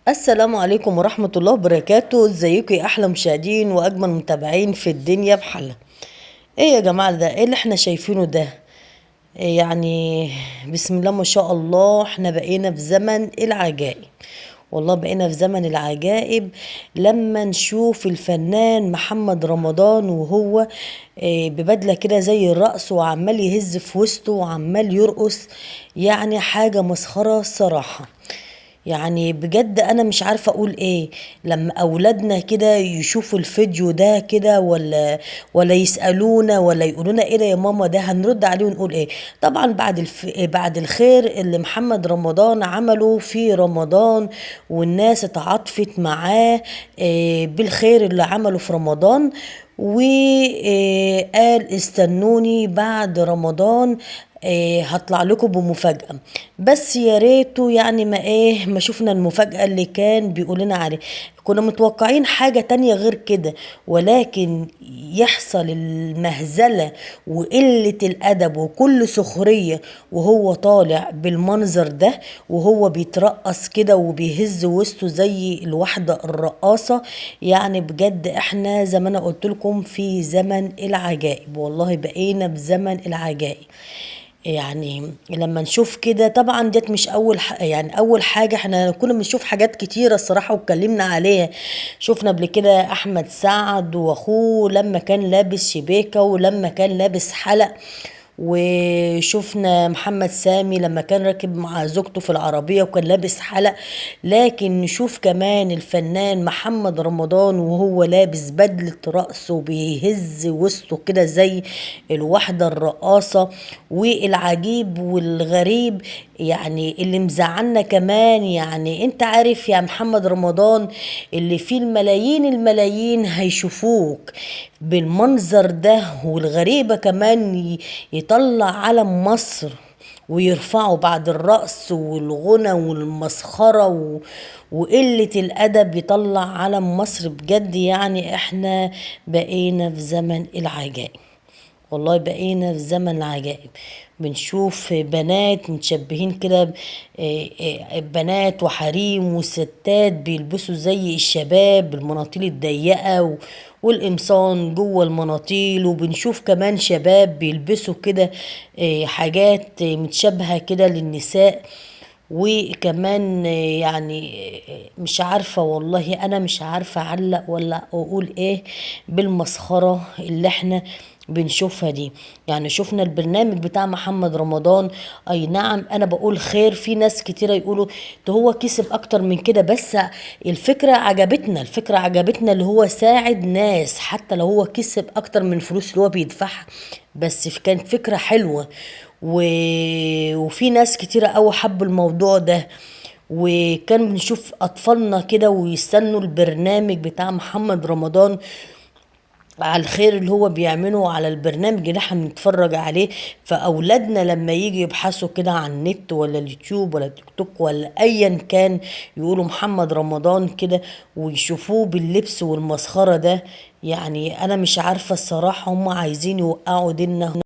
السلام عليكم ورحمة الله وبركاته. ازيكم يا احلى مشاهدين واجمل متابعين في الدنيا بحالها. ايه يا جماعة، ده ايه اللي احنا شايفينه ده؟ إيه يعني؟ بسم الله ما شاء الله، احنا بقينا في زمن العجائب. والله بقينا في زمن العجائب. لما نشوف الفنان محمد رمضان وهو ببدلة كده زي الرقص، وعمال يهز في وسطه وعمال يرقص. يعني حاجة مسخرة الصراحة. يعني بجد انا مش عارفه اقول ايه. لما اولادنا كده يشوفوا الفيديو ده كده، ولا يسالونا ولا يقولونا ايه ده يا ماما، ده هنرد عليه ونقول ايه؟ طبعا بعد الخير اللي محمد رمضان عمله في رمضان، والناس اتعاطفت معاه بالخير اللي عمله في رمضان. وقال استنوني بعد رمضان، هطلع لكم بمفاجأة. بس يا ريته يعني ما شفنا المفاجأة اللي كان بيقول لنا عليه. كنا متوقعين حاجة تانية غير كده، ولكن يحصل المهزلة وقلة الأدب وكل سخرية وهو طالع بالمنظر ده، وهو بيترقص كده وبيهز وسطه زي الواحدة الرقاصة. يعني بجد احنا زي ما انا قلت لكم في زمن العجائب، والله بقينا بزمن العجائب. يعني لما نشوف كده، طبعا ديت مش يعني اول حاجه، احنا كنا بنشوف حاجات كتيره الصراحه واتكلمنا عليها. شفنا قبل كده احمد سعد واخوه لما كان لابس شباكه ولما كان لابس حلق. وشفنا محمد سامي لما كان راكب مع زوجته في العربية وكان لابس حلق. لكن نشوف كمان الفنان محمد رمضان وهو لابس بدلة رقص وبيهز وسطه كده زي الواحدة الرقاصة. والعجيب والغريب يعني اللي مزعلنا كمان، يعني انت عارف يا محمد رمضان اللي فيه الملايين هيشوفوك بالمنظر ده. والغريبة كمان يطلع علم مصر ويرفعه بعد الرقص والغنى والمسخرة وقلة الأدب، يطلع علم مصر. بجد يعني احنا بقينا في زمن العجائب. والله بقينا في زمن العجائب. بنشوف بنات متشبهين كده بنات وحريم وستات بيلبسوا زي الشباب بالمناطيل الضيقة والقمصان جوه المناطيل. وبنشوف كمان شباب بيلبسوا كده حاجات متشابهة كده للنساء. وكمان يعني مش عارفة، والله أنا مش عارفة أعلق ولا أقول إيه بالمسخرة اللي إحنا بنشوفها دي. يعني شفنا البرنامج بتاع محمد رمضان، أي نعم أنا بقول خير، في ناس كتيرة يقولوا ده هو كسب أكتر من كده، بس الفكرة عجبتنا اللي هو ساعد ناس حتى لو هو كسب أكتر من الفلوس اللي هو بيدفعها. بس كانت فكرة حلوة. و... وفي ناس كتيرة قوي حبوا الموضوع ده. وكان بنشوف أطفالنا كده ويستنوا البرنامج بتاع محمد رمضان على الخير اللي هو بيعمله، على البرنامج اللي احنا بنتفرج عليه. فاولادنا لما يجي يبحثوا كده عن النت ولا اليوتيوب ولا تيك توك ولا ايا كان، يقولوا محمد رمضان كده ويشوفوه باللبس والمسخرة ده. يعني انا مش عارفة الصراحة هم عايزين يوقعوا ديننا